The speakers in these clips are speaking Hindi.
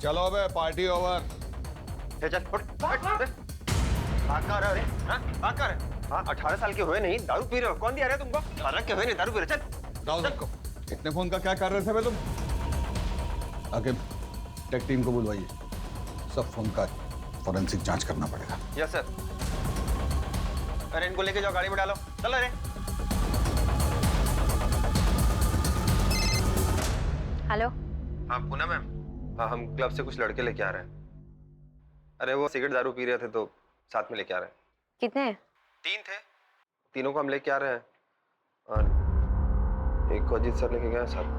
चलो बे, पार्टी ओवर। चल उठ, भाग कहाँ रहे? हाँ, भाग कहाँ रहे? हाँ, 18 साल के हुए नहीं, दारू पी रहे हो? कौन दिया रहा है तुमको? 18 के हुए नहीं, दारू पी रहे? चल जाओ सबको। इतने फोन का क्या कर रहे थे बे तुम? आके टेक टीम को बुलवाइए, सब फोन का फॉरेंसिक जांच करना पड़ेगा। Yes sir. अरे इनको लेके जाओ, गाड़ी में डालो, चलो। अरे हेलो। हाँ पूनम मैम, हाँ हम क्लब से कुछ लड़के लेके आ रहे हैं। अरे वो सिगरेट दारू पी रहे थे तो साथ में लेके आ रहे हैं। कितने हैं? 3 थे, तीनों को हम लेके आ रहे हैं और एक को अजीत सर लेके गए साथ।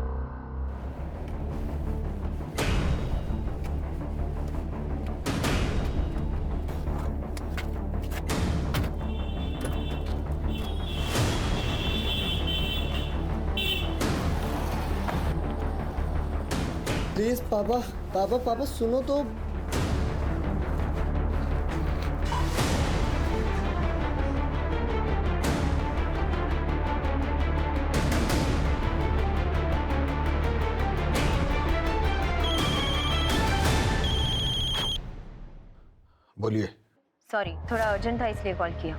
प्लीज पापा, पापा पापा सुनो तो। बोलिए। सॉरी, थोड़ा अर्जेंट था इसलिए कॉल किया।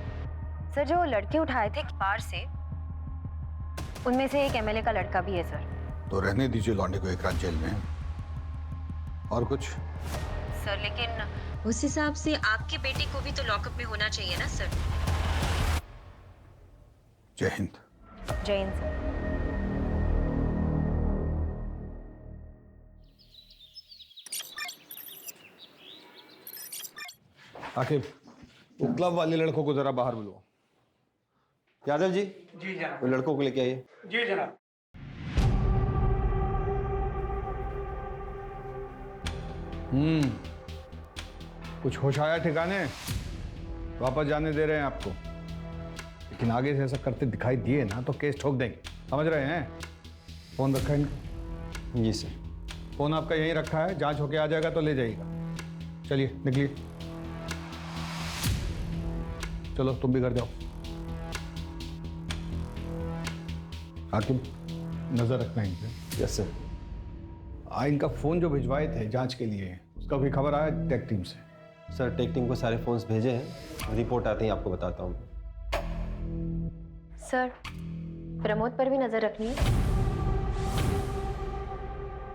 सर, जो लड़के उठाए थे बाहर से, उनमें से एक एमएलए का लड़का भी है सर। तो रहने दीजिए लौंडे को एक रात जेल में। और कुछ? सर लेकिन उस हिसाब से आपके बेटे को भी तो लॉकअप में होना चाहिए ना सर। जय हिंद। जय हिंद सर। आखिर वो क्लब वाले लड़कों को जरा बाहर बुलवाओ। यादव जी, जी जनाब। वो लड़कों को लेके आइए। जी जनाब। कुछ होश आया ठिकाने? वापस जाने दे रहे हैं आपको, लेकिन आगे से ऐसा करते दिखाई दिए ना तो केस ठोक देंगे, समझ रहे हैं? फोन रखा है इनका? जी सर। फोन आपका यहीं रखा है, जांच होके आ जाएगा तो ले जाइएगा। चलिए निकलिए, चलो तुम भी घर जाओ। हाकिम, नजर रखना इनसे। Yes sir. इनका फोन जो भिजवाए थे जांच के लिए, उसका भी खबर आया टेक टीम से? सर टेक टीम को सारे फोन्स भेजे हैं, रिपोर्ट आते ही आपको बताता हूँ। सर, प्रमोद पर भी नजर रखनी है।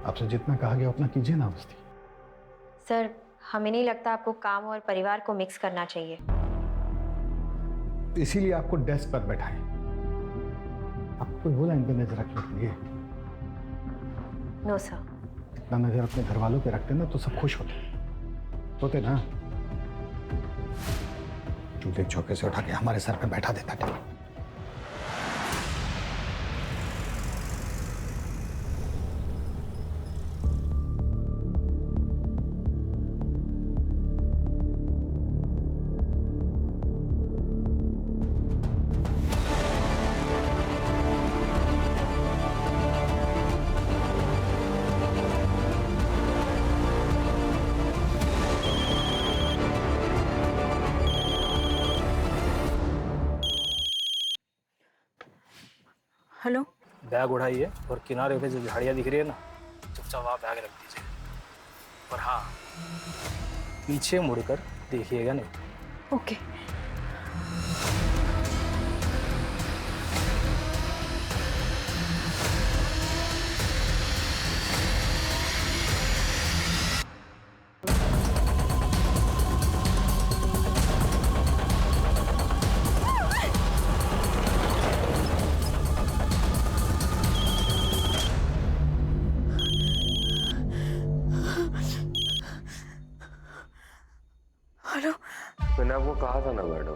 आपसे जितना कहा गया उतना कीजिए ना बस्ती। सर, हमें नहीं लगता आपको काम और परिवार को मिक्स करना चाहिए। इसीलिए आपको डेस्क पर बैठाएं। आपको बोला इन पे नजर रखने के लिए। No sir. इतना नजर अपने घर वालों पे रखते ना तो सब खुश होते ना। चूल्हे चौके से उठा के हमारे सर पे बैठा देता था। हेलो। बैग उठाइए और किनारे पे जो झाड़ियाँ दिख रही है ना, चुपचाप वहाँ बैग रख दीजिए। और हाँ, पीछे मुड़कर देखिएगा नहीं। ओके। हेलो। मैंने आपको कहा था ना मैडम,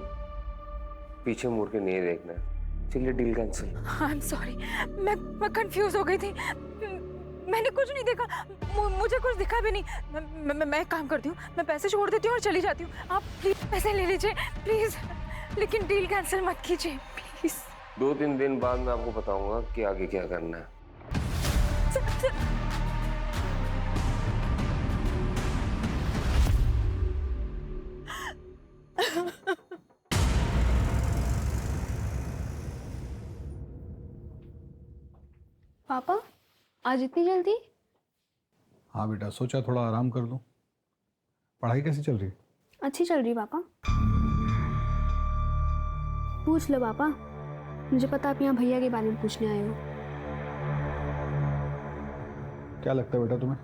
पीछे मुड़ के नहीं देखना है। चलिए deal cancel. I am sorry, मैं कंफ्यूज हो गई थी। मैंने कुछ नहीं देखा, मुझे कुछ दिखा भी नहीं। मैं एक काम करती हूँ, मैं पैसे छोड़ देती हूँ और चली जाती हूँ। आप प्लीज पैसे ले लीजिए प्लीज, लेकिन डील कैंसिल मत कीजिए प्लीज। 2-3 दिन बाद मैं आपको बताऊंगा कि आगे क्या करना है। पापा, आज इतनी जल्दी? हाँ बेटा, सोचा थोड़ा आराम कर लूँ। पढ़ाई कैसी चल रही है? अच्छी चल रही पापा। पूछ लो पापा, मुझे पता आप यहाँ भैया के बारे में पूछने आए हो। क्या लगता है बेटा तुम्हें,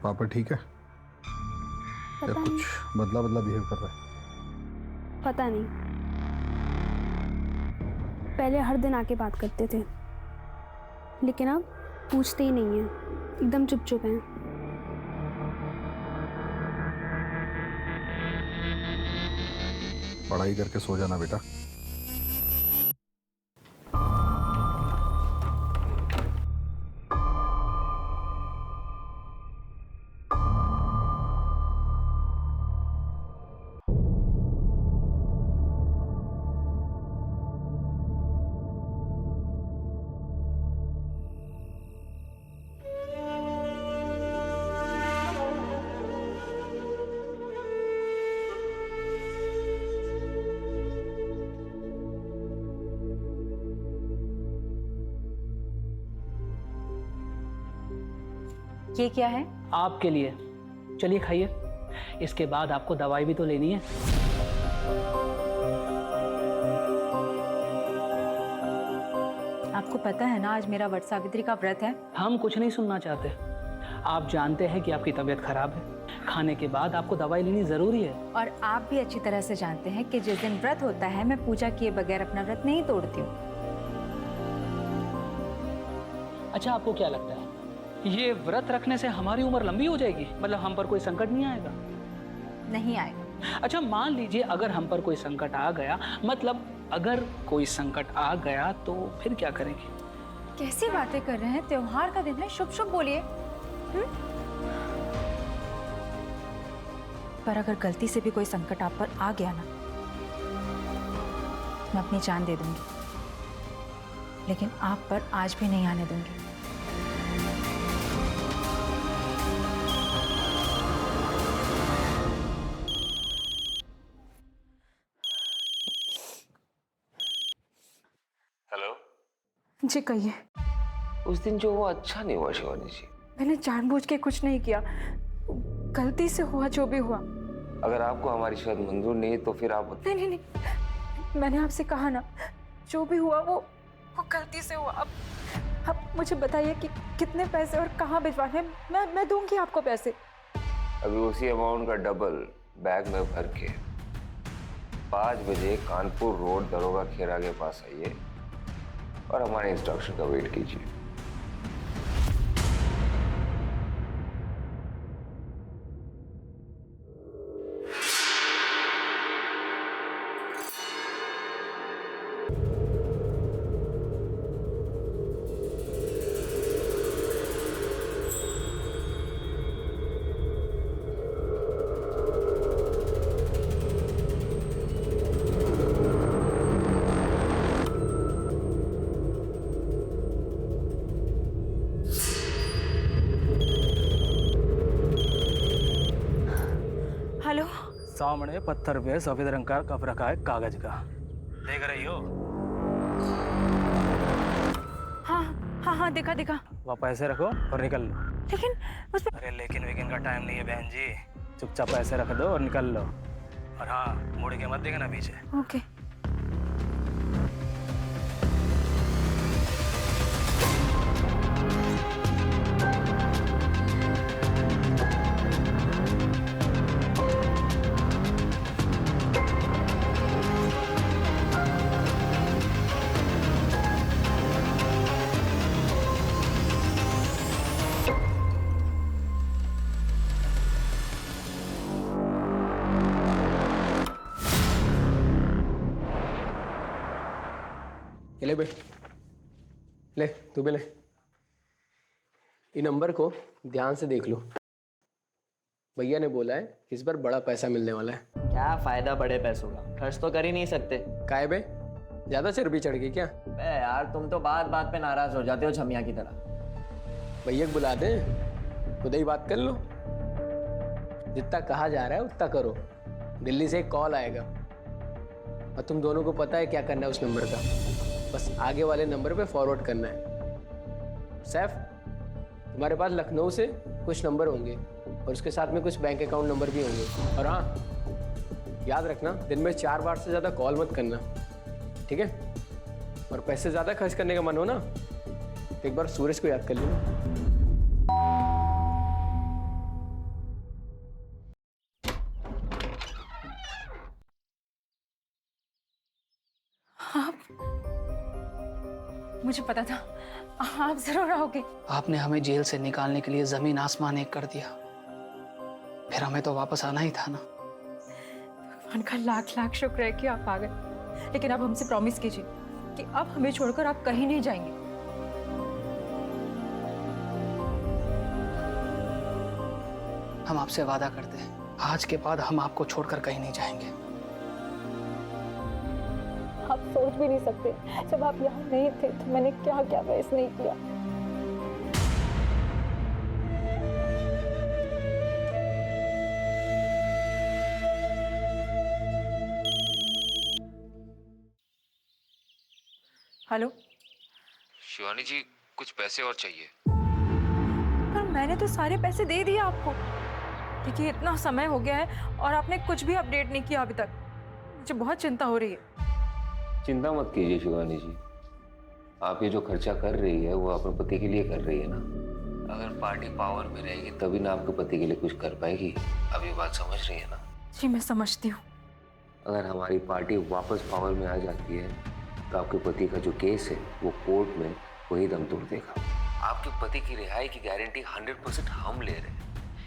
पापा ठीक है या पता नहीं, कुछ बदला बदला बिहेव कर रहा है? पता नहीं। पहले हर दिन आके बात करते थे, लेकिन अब पूछते ही नहीं है, एकदम चुप चुप हैं। पढ़ाई करके सो जाना बेटा। ये क्या है? आपके लिए, चलिए खाइए। इसके बाद आपको दवाई भी तो लेनी है। आपको पता है ना आज मेरा वट सावित्री का व्रत है। हम कुछ नहीं सुनना चाहते। आप जानते हैं कि आपकी तबीयत खराब है, खाने के बाद आपको दवाई लेनी जरूरी है। और आप भी अच्छी तरह से जानते हैं कि जिस दिन व्रत होता है मैं पूजा किए बगैर अपना व्रत नहीं तोड़ती हूँ। अच्छा, आपको क्या लगता है ये व्रत रखने से हमारी उम्र लंबी हो जाएगी? मतलब हम पर कोई संकट नहीं आएगा? नहीं आएगा। अच्छा, मान लीजिए अगर हम पर कोई संकट आ गया, मतलब अगर कोई संकट आ गया तो फिर क्या करेंगे? कैसी बातें कर रहे हैं? त्योहार का दिन है, शुभ शुभ बोलिए। पर अगर गलती से भी कोई संकट आप पर आ गया ना, मैं अपनी जान दे दूंगी, लेकिन आप पर आज भी नहीं आने दूंगी। हेलो जी कहिए। उस दिन जो हुआ अच्छा नहीं हुआ शिवानी जी। मैंने जानबूझ के कुछ नहीं किया, गलती से हुआ जो भी हुआ। अगर आपको हमारी शायद मंजूर नहीं तो फिर आप नहीं नहीं नहीं, मैंने आपसे कहा ना, जो भी हुआ वो गलती से हुआ। अब मुझे बताइए कि कितने पैसे और कहाँ भिजवाने हैं। मैं दूंगी आपको पैसे। अभी उसी अमाउंट का डबल बैग में भर के 5 बजे कानपुर रोड दरोगा खेरा के पास आइए और हमारे इंस्ट्रक्शन का वेट कीजिए। हेलो। सामने पत्थर पे सफेद रंग का कप रखा है कागज का, देख रही हो? हाँ हाँ हाँ, देखा देखा। वह पैसे रखो और निकल लो। लेकिन उस पे... अरे लेकिन वेकिन का टाइम नहीं है बहन जी, चुपचाप पैसे रख दो और निकल लो। और हाँ, मुड़ के मत देखना पीछे। ओके। ले बे, ले तू भी ले। ये नंबर को ध्यान से देख लो। भैया ने बोला है कि इस बार बड़ा पैसा मिलने वाला है। क्या फायदा बड़े पैसों का, खर्च तो कर ही नहीं सकते। काहे बे, ज्यादा चर्बी चढ़ गई क्या? बे यार, तुम तो बात बात पे नाराज हो जाते हो छमिया की तरह। भैया को बुला दे, खुद ही बात कर लो। जितना कहा जा रहा है उतना करो। दिल्ली से एक कॉल आएगा और तुम दोनों को पता है क्या करना है उस नंबर का। बस आगे वाले नंबर पे फॉरवर्ड करना है। सैफ, तुम्हारे पास लखनऊ से कुछ नंबर होंगे और उसके साथ में कुछ बैंक अकाउंट नंबर भी होंगे। और हाँ, याद रखना दिन में 4 बार से ज़्यादा कॉल मत करना, ठीक है? और पैसे ज़्यादा खर्च करने का मन हो ना तो एक बार सूरज को याद कर लेना। मुझे पता था आप जरूर आओगे। आपने हमें जेल से निकालने के लिए जमीन आसमान एक कर दिया, फिर हमें तो वापस आना ही था ना। भगवान का लाख लाख शुक्र है कि आप आ गए, लेकिन आप हमसे प्रॉमिस कीजिए कि अब हमें छोड़कर आप कहीं नहीं जाएंगे। हम आपसे वादा करते हैं, आज के बाद हम आपको छोड़कर कहीं नहीं जाएंगे। आप सोच भी नहीं सकते, जब आप यहाँ नहीं थे तो मैंने क्या क्या फेस नहीं किया। हेलो शिवानी जी, कुछ पैसे और चाहिए। पर मैंने तो सारे पैसे दे दिए आपको। देखिए इतना समय हो गया है और आपने कुछ भी अपडेट नहीं किया अभी तक। मुझे बहुत चिंता हो रही है। चिंता मत कीजिए शिवानी जी, आप ये जो खर्चा कर रही है वो अपने पति के लिए कर रही है ना। अगर पार्टी पावर में रहेगी तभी ना आपके पति के लिए कुछ कर पाएगी। अब ये बात समझ रही है ना? जी मैं समझती हूँ। अगर हमारी पार्टी वापस पावर में आ जाती है तो आपके पति का जो केस है वो कोर्ट में वही दम तोड़ देगा। आपके पति की रिहाई की गारंटी 100% हम ले रहे हैं,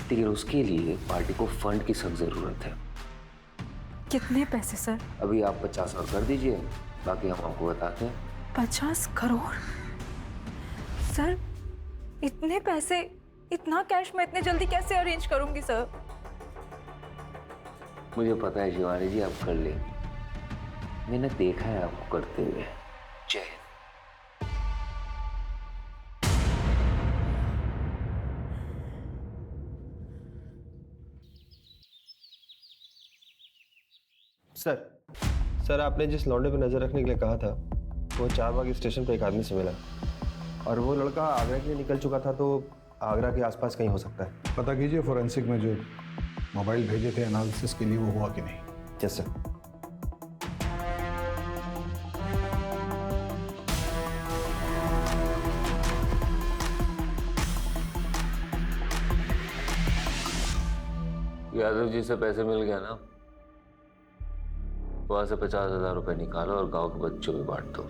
लेकिन उसके लिए पार्टी को फंड की सख्त जरूरत है। कितने पैसे सर? अभी आप 50 और कर दीजिए, बाकी हम आपको बताते हैं। 50 करोड़? सर इतने पैसे, इतना कैश मैं इतने जल्दी कैसे अरेंज करूंगी सर? मुझे पता है शिवानी जी, आप कर लेंगे। मैंने देखा है आपको करते हुए। जय हिंद। सर आपने जिस लौंडे पे नजर रखने के लिए कहा था वो चारबाग स्टेशन पे एक आदमी से मिला और वो लड़का आगरा के लिए निकल चुका था, तो आगरा के आसपास कहीं हो सकता है। पता कीजिए फोरेंसिक में जो मोबाइल भेजे थे एनालिसिस के लिए वो हुआ कि नहीं। Yes sir. यादव जी से पैसे मिल गया ना, वहां से 50,000 रुपए निकालो और गांव के बच्चों में बांट दो।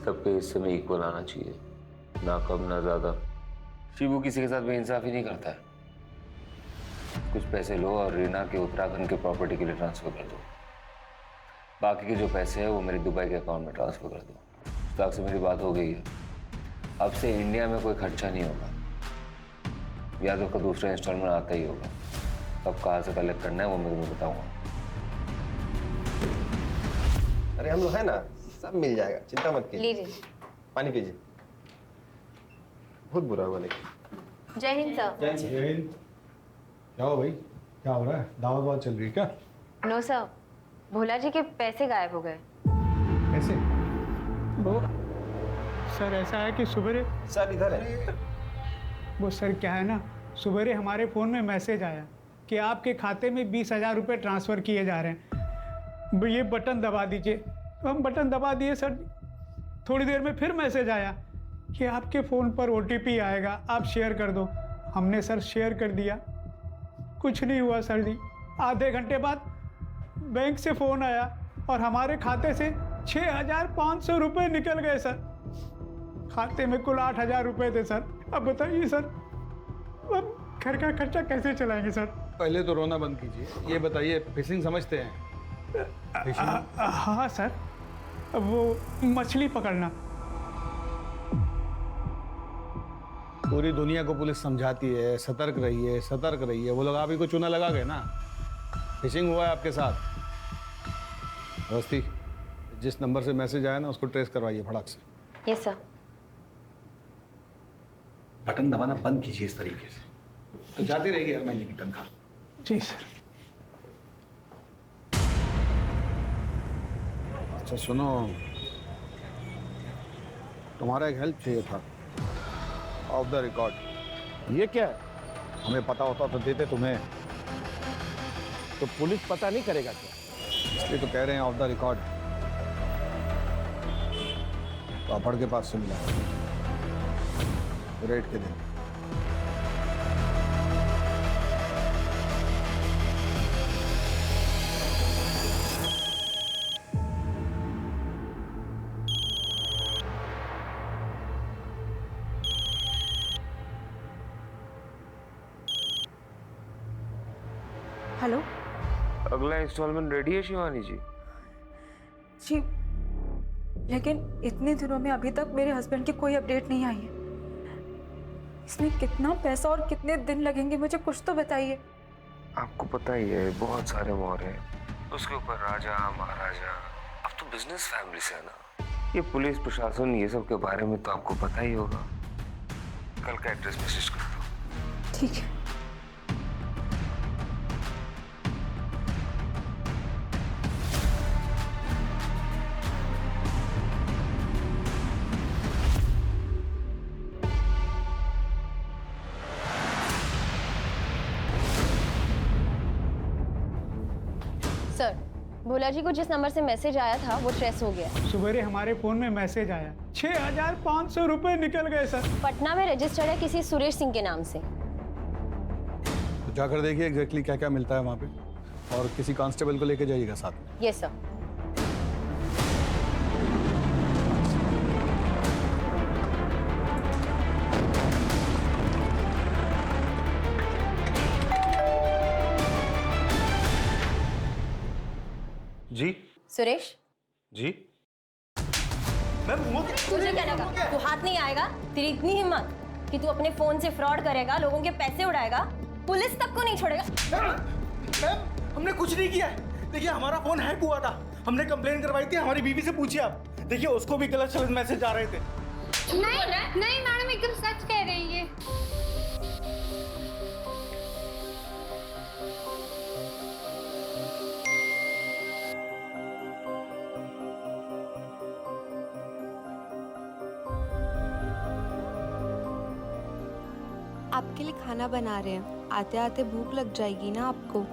सबके हिस्से में इक्वल आना चाहिए, ना कम ना ज्यादा। शिबू किसी के साथ बेइंसाफी नहीं करता है। कुछ पैसे लो और रीना के उत्तराखंड के प्रॉपर्टी के लिए ट्रांसफर कर दो। बाकी के जो पैसे हैं वो मेरे दुबई के अकाउंट में ट्रांसफर कर दो। मुश्ताक से मेरी बात हो गई है, अब से इंडिया में कोई खर्चा नहीं होगा। यादव का दूसरा इंस्टॉलमेंट आता ही होगा। अब कहाँ से कलेक्ट करना है वो मैं तुम्हें बताऊंगा। अरे हम लोग है ना, सब मिल जाएगा, चिंता मत कीजिए। पानी पीजिए। बहुत बुरा हुआ लेकिन। जय हिंद सर। जय हिंद। क्या हो भाई, क्या हो रहा है? दावत वावत चल रही है क्या? नो सर, भोला जी के पैसे गायब हो गए। कैसे? वो सर ऐसा है कि सुबह सर इधर है। वो सर क्या है ना, सुबह हमारे फ़ोन में मैसेज आया कि आपके खाते में 20,000 रुपये ट्रांसफ़र किए जा रहे हैं, ये बटन दबा दीजिए। तो हम बटन दबा दिए सर। थोड़ी देर में फिर मैसेज आया कि आपके फ़ोन पर OTP आएगा, आप शेयर कर दो। हमने सर शेयर कर दिया, कुछ नहीं हुआ सर जी। आधे घंटे बाद बैंक से फ़ोन आया और हमारे खाते से 6,500 रुपये निकल गए सर। खाते में कुल 8,000 रुपये थे सर। अब बताइए सर, अब घर का खर्चा कैसे चलाएंगे सर? पहले तो रोना बंद कीजिए। ये बताइए, फिशिंग समझते हैं? हाँ सर, वो मछली पकड़ना। पूरी दुनिया को पुलिस समझाती है सतर्क रहिए सतर्क रहिए। वो लोग आप ही को चूना लगा गए ना। फिशिंग हुआ है आपके साथ। अवस्थी, जिस नंबर से मैसेज आया ना उसको ट्रेस करवाइए फटाक से। Yes sir. बटन दबाना बंद कीजिए इस तरीके से, तो जाती रहेगी हर महीने की तनख्वाह। जी सर। अच्छा सुनो, तुम्हारा एक हेल्प चाहिए था, ऑफ द रिकॉर्ड। ये क्या है? हमें पता होता तो देते तुम्हें। तो पुलिस पता नहीं करेगा क्या? इसलिए तो कह रहे हैं ऑफ द रिकॉर्ड। पापड़ के पास से मिला रेट के दिन। हेलो अगला इंस्टॉलमेंट रेडी है शिवानी जी? जी, लेकिन इतने दिनों में अभी तक मेरे हस्बैंड की कोई अपडेट नहीं आई है। इसमें कितना पैसा और कितने दिन लगेंगे, मुझे कुछ तो बताइए। आपको पता ही है बहुत सारे मोहर हैं, उसके ऊपर राजा महाराजा। अब तो बिजनेस फैमिली से है ना, ये पुलिस प्रशासन ये सब के बारे में तो आपको पता ही होगा। कल का एड्रेस मैसेज कर दो। ठीक है। सर, भोला जी को जिस नंबर से मैसेज आया था वो ट्रेस हो गया। सवेरे हमारे फोन में मैसेज आया, 6,500 रुपए निकल गए सर। पटना में रजिस्टर्ड है किसी सुरेश सिंह के नाम से। तो जाकर देखिए एग्जैक्टली क्या क्या मिलता है वहाँ पे, और किसी कांस्टेबल को लेके जाइएगा साथ में। Yes sir. जी सुरेश जी। तुझे क्या लगा तू हाथ नहीं आएगा? तेरी इतनी हिम्मत कि तू अपने फोन से फ्रॉड करेगा, लोगों के पैसे उड़ाएगा, पुलिस तक को नहीं छोड़ेगा। मैम, हमने कुछ नहीं किया है। देखिए हमारा फोन हैक हुआ था, हमने कंप्लेन करवाई थी। हमारी बीवी से पूछिए आप, देखिए उसको भी गलत सलत मैसेज आ रहे थे। नहीं मैडम, एकदम सच कह रहे हैं ये। आपके लिए खाना बना रहे हैं, आते आते भूख लग जाएगी ना आपको।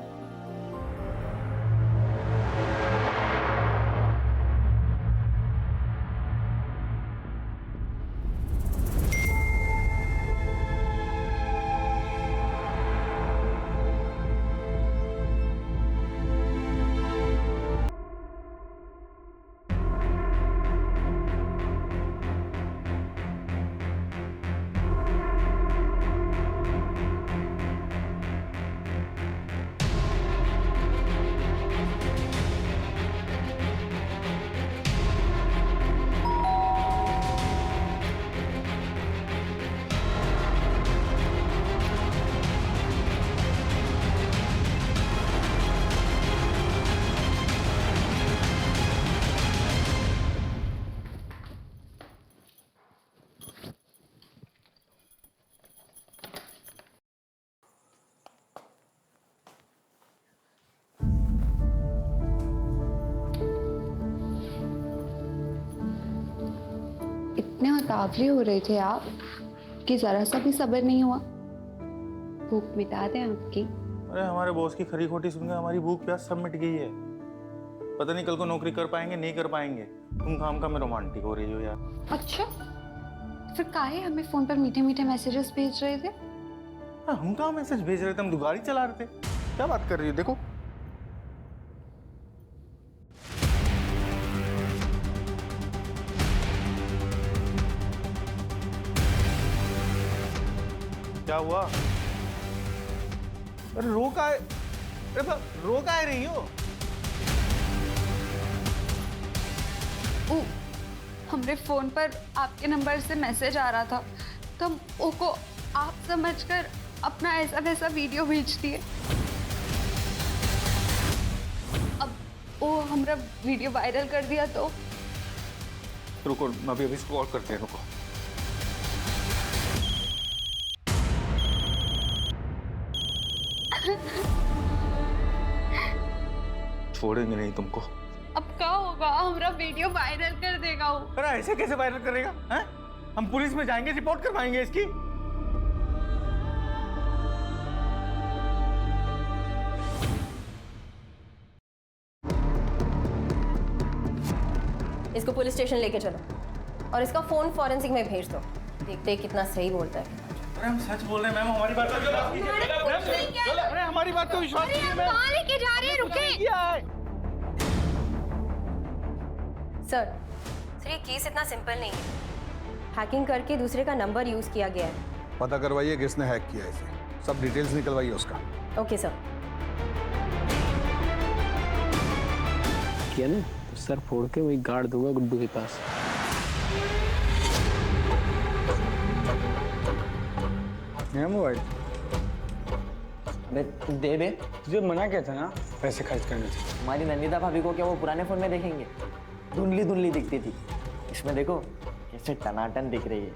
इतने उतावले हो रहे थे आप कि जरा सा भी सब्र नहीं हुआ। भूख मिटा दें आपकी। अरे हमारे बॉस की खरी खोटी सुनकर हमारी भूख प्यास सब मिट गई है। पता नहीं कल को नौकरी कर पाएंगे नहीं कर पाएंगे। तुम काम में रोमांटिक हो रही हो यार। अच्छा, फिर काहे हमें फोन पर मीठे मीठे मैसेजेस भेज रहे थे? हम कहाँ मैसेज भेज रहे थे, हम तो गाड़ी चला रहे थे। क्या बात कर रही हो? देखो क्या हुआ? अरे रो का रही हो? हमरे फोन पर आपके नंबर से मैसेज आ रहा था तो हम ओको आप समझकर अपना ऐसा वैसा वीडियो भेज दिए। अब वो हमारा वीडियो वायरल कर दिया तो रुको, अभी इसको कॉल करते हैं। रुको, छोड़ेंगे नहीं तुमको। अब क्या होगा? हमारा वीडियो वायरल कर देगा वो। अरे ऐसे कैसे वायरल करेगा? हैं? हम पुलिस में जाएंगे, रिपोर्ट करवाएंगे इसकी। इसको पुलिस स्टेशन लेके चलो और इसका फोन फॉरेंसिक में भेज दो। देखते हैं कितना सही बोलता है। अरे हम सच बोल रहे हैं मैम, हमारी बात को विश्वास कीजिए। अरे हमारी बात को विश्वास कीजिए मैम। कहाँ लेके जा रहे हैं? रुके। सर ये केस इतना सिंपल नहीं है। हैकिंग करके दूसरे का नंबर यूज किया गया है। पता करवाइए किसने हैक किया इसे, सब डिटेल्स निकलवाइए उसका। Okay sir. किया ना तो सर फोड़ के वही गाड़ दूंगा गुड्डू के पास। मोबाइल दे दे। तुझे मना किया था ना पैसे खर्च करने से। हमारी नंदिता भाभी को क्या वो पुराने फोन में देखेंगे? धुंधली धुंधली दिखती थी, इसमें देखो कैसे टनाटन दिख रही है।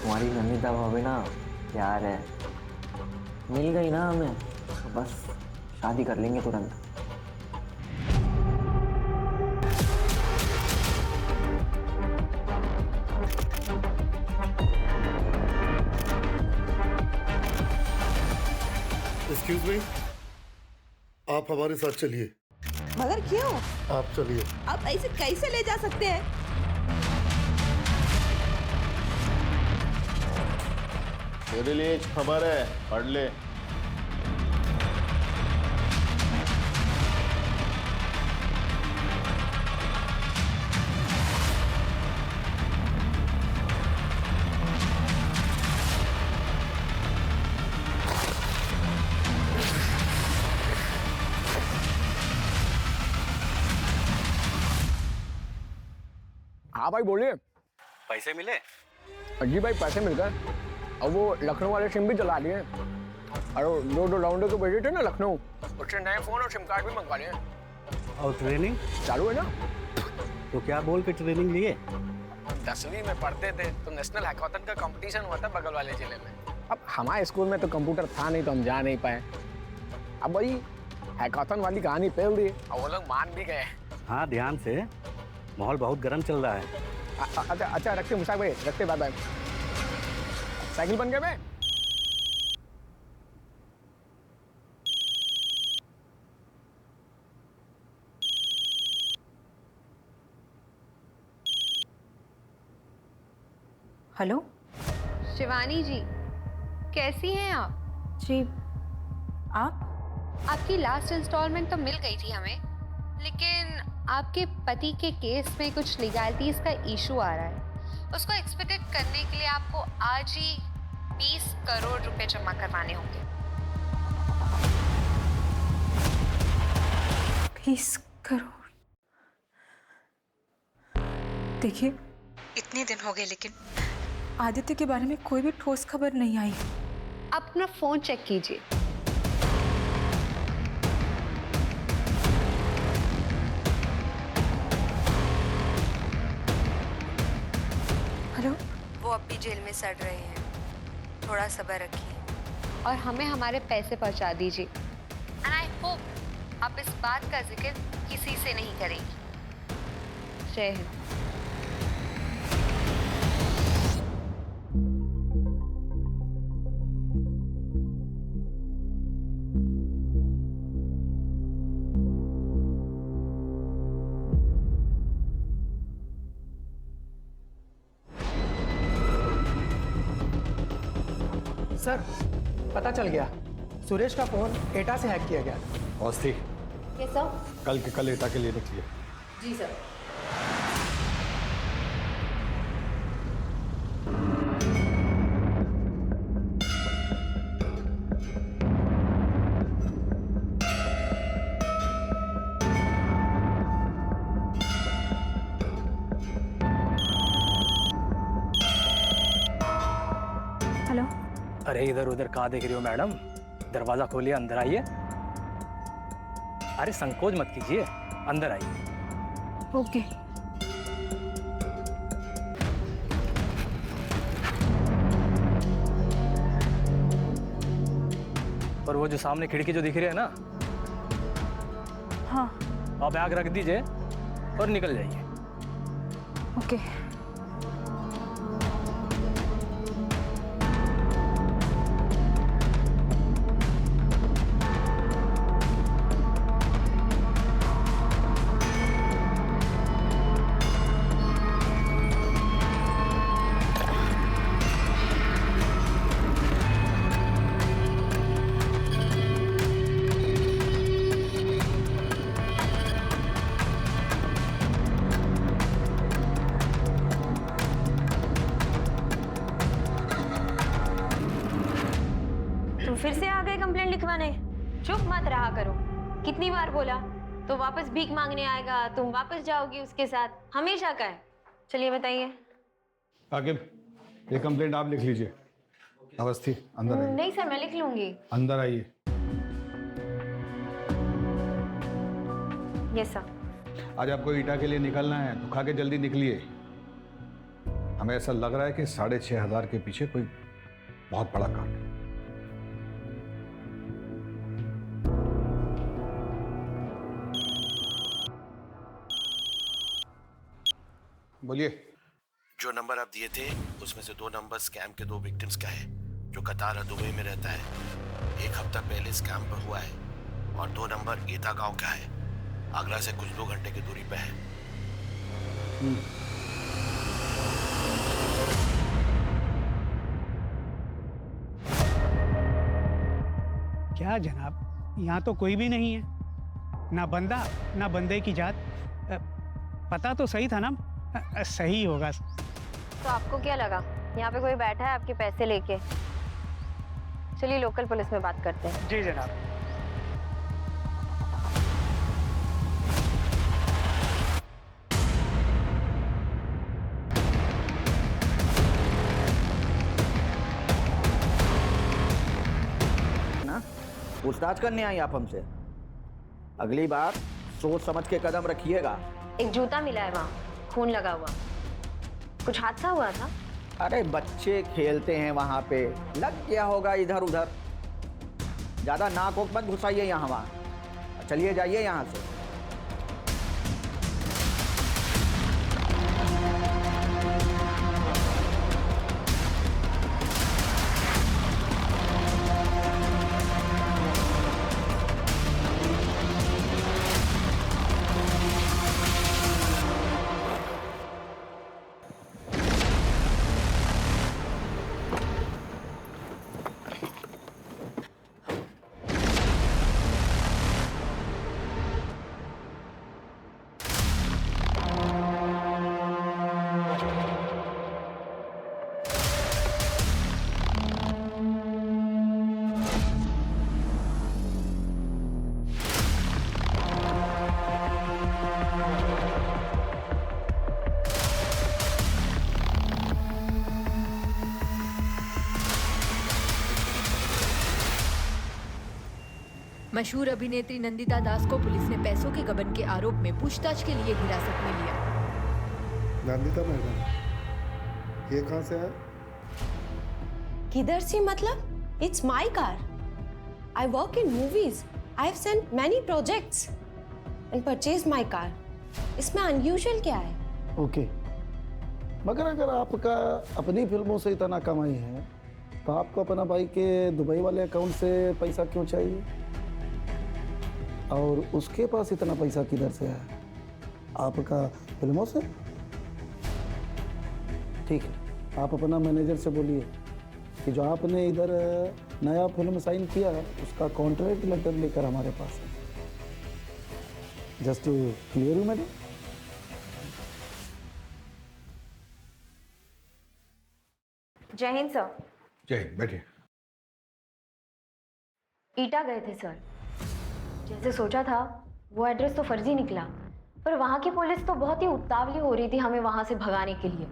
हमारी नंदिता भाभी ना प्यार है, मिल गई ना हमें तो बस शादी कर लेंगे तुरंत। एक्सक्यूज मी, आप हमारे साथ चलिए। मगर क्यों? आप चलिए। आप ऐसे कैसे ले जा सकते हैं? तेरे लिए एक खबर है, पढ़ ले। हाँ भाई बोलिए। पैसे मिले? जी भाई पैसे मिल गए। अब वो लखनऊ वाले सिम भी चला लिए और दो राउंडर को भेजे थे ना लखनऊ, उससे नए फोन और सिम कार्ड भी मंगवा लिए। और ट्रेनिंग चालू है ना। तो क्या बोल के ट्रेनिंग लिए? 10वीं में पढ़ते थे तो नेशनल हैकाथन का कंपटीशन हुआ था बगल वाले जिले में। अब हमारे स्कूल में तो कंप्यूटर था नहीं तो हम जा नहीं पाए। अब वही हैकाथन वाली कहानी फैल दी और वो लोग मान भी गए। हाँ ध्यान से, माहौल बहुत गर्म चल रहा है। अच्छा अच्छा रखते मुसाक भाई, रखते बाय बाय। साइकिल बन गए मैं। हेलो शिवानी जी, कैसी हैं आप? जी आप? आपकी लास्ट इंस्टॉलमेंट तो मिल गई थी हमें, लेकिन आपके पति के केस में कुछ लीगैलिटीज का इशू आ रहा है। उसको एक्सपेक्टेड करने के लिए आपको आज ही 20 करोड़ रुपए जमा करवाने होंगे। 20 करोड़? देखिए इतने दिन हो गए लेकिन आदित्य के बारे में कोई भी ठोस खबर नहीं आई। आप अपना फोन चेक कीजिए। हेलो, वो अब भी जेल में सड़ रहे हैं, थोड़ा सब्र रखिए और हमें हमारे पैसे पहुंचा दीजिए। एंड आई होप आप इस बात का जिक्र किसी से नहीं करेंगी। जय हिंद। सर पता चल गया, सुरेश का फोन एटा से हैक किया गया। औस्ती, यस सर। कल के कल एटा के लिए निकलिए। जी सर। हेलो। अरे इधर उधर कहाँ देख रही हो मैडम? दरवाजा खोलिए, अंदर आइए। अरे संकोच मत कीजिए, अंदर आइए। ओके। और वो जो सामने खिड़की जो दिख रही है ना, हाँ आप बैग रख दीजिए और निकल जाइए। ओके। फिर से आ गए कंप्लेंट लिखवाने। चुप मत रहा करो। कितनी बार बोला तो वापस भीख मांगने आएगा, तुम वापस जाओगी उसके साथ, हमेशा का है। चलिए बताइए। आकिब, ये कंप्लेंट आप लिख लीजिए। अवस्थी अंदर आइए। नहीं सर, मैं लिख लूंगी। अंदर आइए। Yes sir. आज आपको ईटा के लिए निकलना है तो खा के जल्दी निकलिए। हमें ऐसा लग रहा है कि 6,500 के पीछे कोई बहुत बड़ा कांड है। बोलिए। जो नंबर आप दिए थे उसमें से 2 नंबर स्कैम के 2 विक्टिम्स का है जो कतार दुबई में रहता है। 1 हफ्ता पहले स्कैम पर हुआ है और 2 नंबर ईता गांव का है, आगरा से कुछ 2 घंटे की दूरी पे है। क्या जनाब, यहाँ तो कोई भी नहीं है, ना बंदा ना बंदे की जात। पता तो सही था ना? सही होगा। तो आपको क्या लगा यहाँ पे कोई बैठा है आपके पैसे लेके? चलिए लोकल पुलिस में बात करते हैं। जी जनाब। ना पूछताछ करने आई आप हमसे? अगली बार सोच समझ के कदम रखिएगा। एक जूता मिला है वहाँ, खून लगा हुआ। कुछ हादसा हुआ था? अरे बच्चे खेलते हैं वहाँ पे, लग गया होगा इधर उधर। ज्यादा नाक वोक मत घुसाइए यहाँ वहाँ। चलिए जाइए यहाँ से। मशहूर अभिनेत्री नंदिता दास को पुलिस ने पैसों के गबन के आरोप में पूछताछ के लिए हिरासत में लिया। नंदिता मैडम, ये कहाँ से है? किधर से मतलब? It's my car. I work in movies. I have sent many projects and purchase my car. इसमें अनयूजुअल क्या है? ओके, मगर अगर आपका अपनी फिल्मों से इतना कमाई है तो आपको अपना भाई के दुबई वाले अकाउंट से पैसा क्यों चाहिए? और उसके पास इतना पैसा किधर से है? आपका फिल्मों से? ठीक है, आप अपना मैनेजर से बोलिए कि जो आपने इधर नया फिल्म साइन किया है उसका कॉन्ट्रैक्ट लेटर लेकर हमारे पास है। Just to clear you madam. जय हिंद सर। जय हिंद, बैठिए। ईटा गए थे सर। जैसे सोचा था वो एड्रेस तो फर्जी निकला, पर वहाँ की पुलिस तो बहुत ही उतावली हो रही थी हमें वहाँ से भगाने के लिए,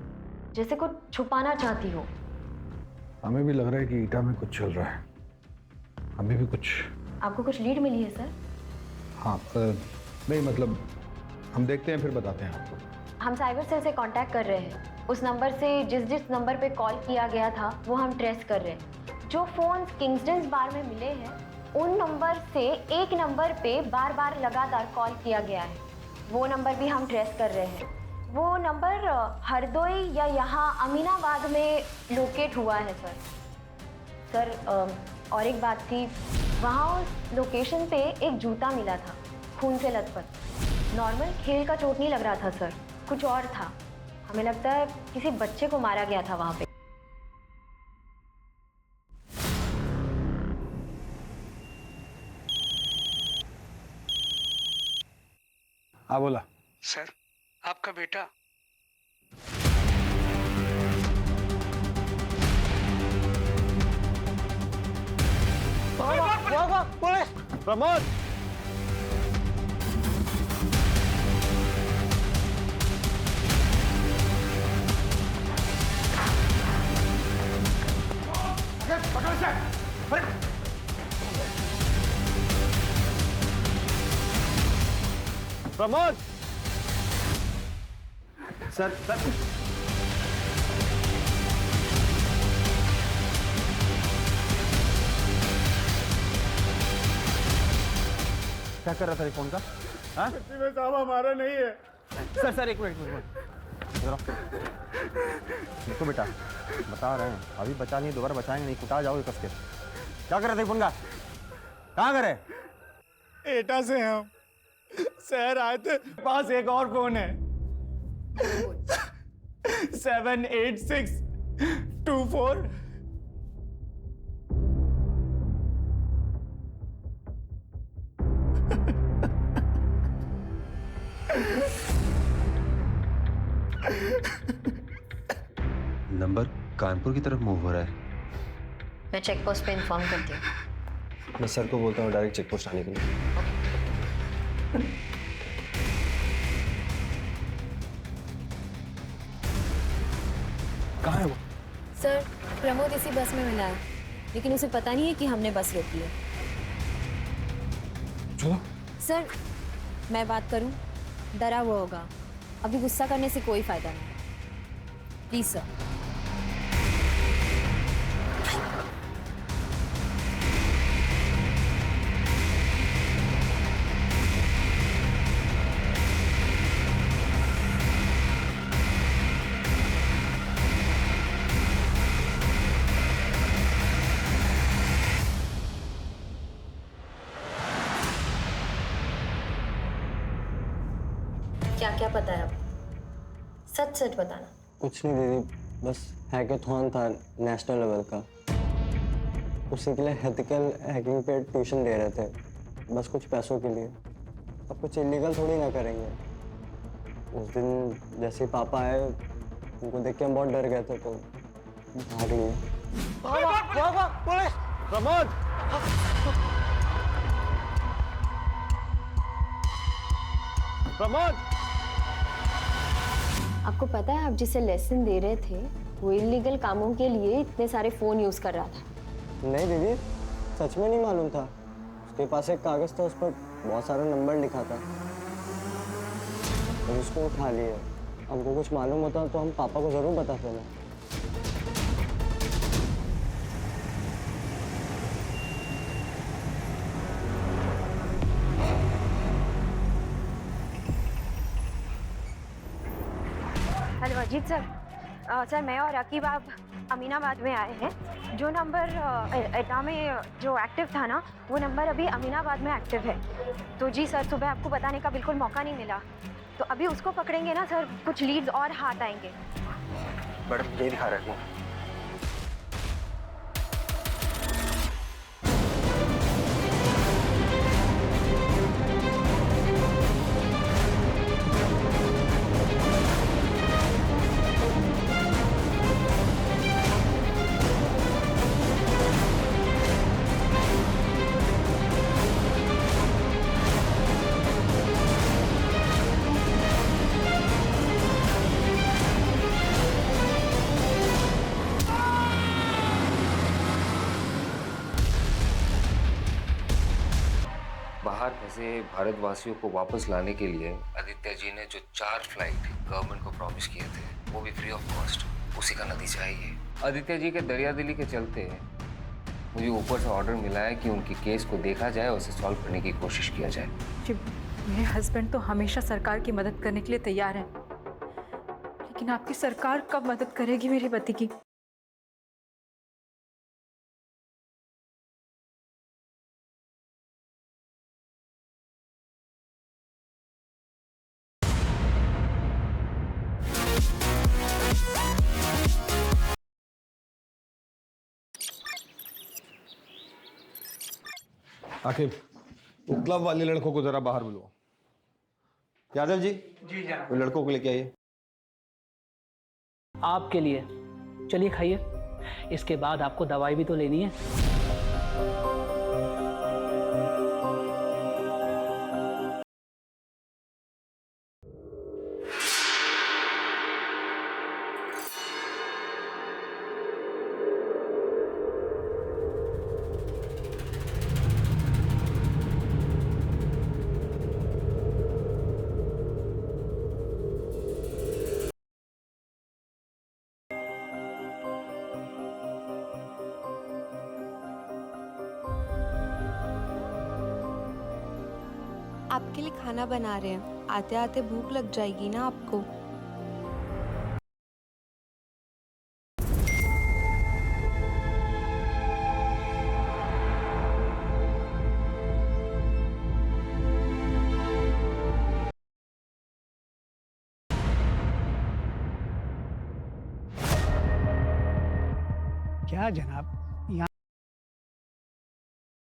जैसे कुछ छुपाना चाहती हो। हमें भी लग रहा है कि ईटा में कुछ चल रहा है। हमें भी कुछ। आपको कुछ लीड मिली है सर? हाँ, नहीं मतलब हम देखते हैं फिर बताते हैं आपको। हम साइबर सेल से कांटेक्ट कर रहे हैं। उस नंबर से जिस नंबर पे कॉल किया गया था वो हम ट्रेस कर रहे हैं। जो फोन किंगस्टन बार में मिले हैं उन नंबर से एक नंबर पे बार बार लगातार कॉल किया गया है, वो नंबर भी हम ट्रेस कर रहे हैं। वो नंबर हरदोई या यहाँ अमीनाबाद में लोकेट हुआ है सर। सर और एक बात थी, वहाँ उस लोकेशन पे एक जूता मिला था खून से लथपथ। नॉर्मल खेल का चोट नहीं लग रहा था सर, कुछ और था। हमें लगता है किसी बच्चे को मारा गया था वहाँ पे। हाँ बोला। सर, आपका बेटा प्रमोद! प्रमोद! सर क्या कर रहा था फोन का? हाँ? में साहब हमारा नहीं है। सर एक मिनट देखो बेटा, बता रहे हैं अभी बचा नहीं, दोबारा बचाएंगे नहीं, कुटा जाओगे कस के। क्या कर रहे थे फोन का? कहाँ करे? एटा से हम शहर आए थे, पास एक और फोन है 78624। नंबर कानपुर की तरफ मूव हो रहा है। मैं चेक पोस्ट पे इन्फॉर्म करती हूँ। मैं सर को बोलता हूँ डायरेक्ट चेक पोस्ट आने के लिए। कहाँ है वो? सर प्रमोद इसी बस में मिला है, लेकिन उसे पता नहीं है कि हमने बस रोकी है। चलो। सर मैं बात करूं, डरा हुआ होगा, अभी गुस्सा करने से कोई फायदा नहीं। Please sir. क्या क्या पता है आपको? सच सच बताना। कुछ नहीं दीदी, बस हैकेथॉन था नेशनल लेवल का, उसी के लिए एथिकल हैकिंग पे ट्यूशन दे रहे थे, बस कुछ पैसों के लिए। अब कुछ इलीगल थोड़ी ना करेंगे। उस दिन जैसे ही पापा आए, उनको देख के हम बहुत डर गए थे, तो भाग लिए। प्रमोद! प्रमोद! आपको पता है आप जिसे लेसन दे रहे थे वो इलीगल कामों के लिए इतने सारे फोन यूज कर रहा था? नहीं दीदी, सच में नहीं मालूम था। उसके पास एक कागज था, उस पर बहुत सारा नंबर लिखा था, और उसको उठा लिए। हमको कुछ मालूम होता तो हम पापा को जरूर बताते ना। Hello Ajit sir. सर मैं और रकीब आप अमीनाबाद में आए हैं। जो नंबर एटा में जो एक्टिव था ना, वो नंबर अभी अमीनाबाद में एक्टिव है। तो जी सर, सुबह आपको बताने का बिल्कुल मौका नहीं मिला, तो अभी उसको पकड़ेंगे ना सर, कुछ लीड्स और हाथ आएंगे। मैडम ये दिखा रहे हैं। बाहर फंसे भारतवासियों को वापस लाने के लिए आदित्य जी ने जो 4 फ्लाइट गवर्नमेंट को प्रॉमिस किए थे, वो भी फ्री ऑफ कॉस्ट, उसी का नतीजा है ये। आदित्य जी के दरियादिली के चलते मुझे ऊपर से ऑर्डर मिला है कि उनके केस को देखा जाए और उसे सॉल्व करने की कोशिश किया जाए। जी, मेरे हस्बैंड तो हमेशा सरकार की मदद करने के लिए तैयार हैं, लेकिन आपकी सरकार कब मदद करेगी मेरे पति की? आखिर वो क्लब वाले लड़कों को जरा बाहर बुलवाओ। यादव जी, जी जनाब। वो लड़कों को लेके आइए। आपके लिए चलिए खाइए, इसके बाद आपको दवाई भी तो लेनी है। आपके लिए खाना बना रहे हैं। आते आते भूख लग जाएगी ना आपको। क्या जनाब, यहाँ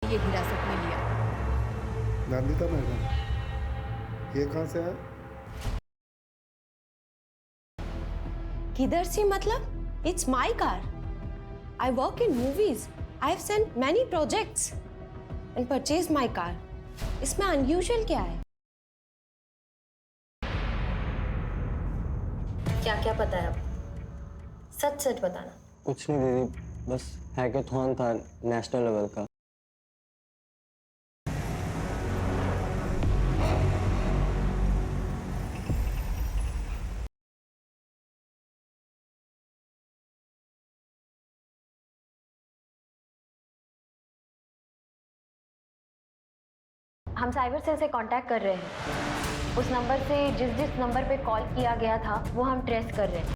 ये हिरासत में लिया। नंदिता मैडम, ये कहाँ से है? किधर से मतलब? It's my car. I work in movies. I have sent many projects and purchase my car. इसमें अनयूजुअल क्या है? क्या क्या पता है आपको? सच सच बताना। कुछ नहीं दीदी, बस हैकेथॉन था नेशनल लेवल का। हम साइबर सेल से कांटेक्ट कर रहे हैं। उस नंबर से जिस जिस नंबर पे कॉल किया गया था वो हम ट्रेस कर रहे हैं।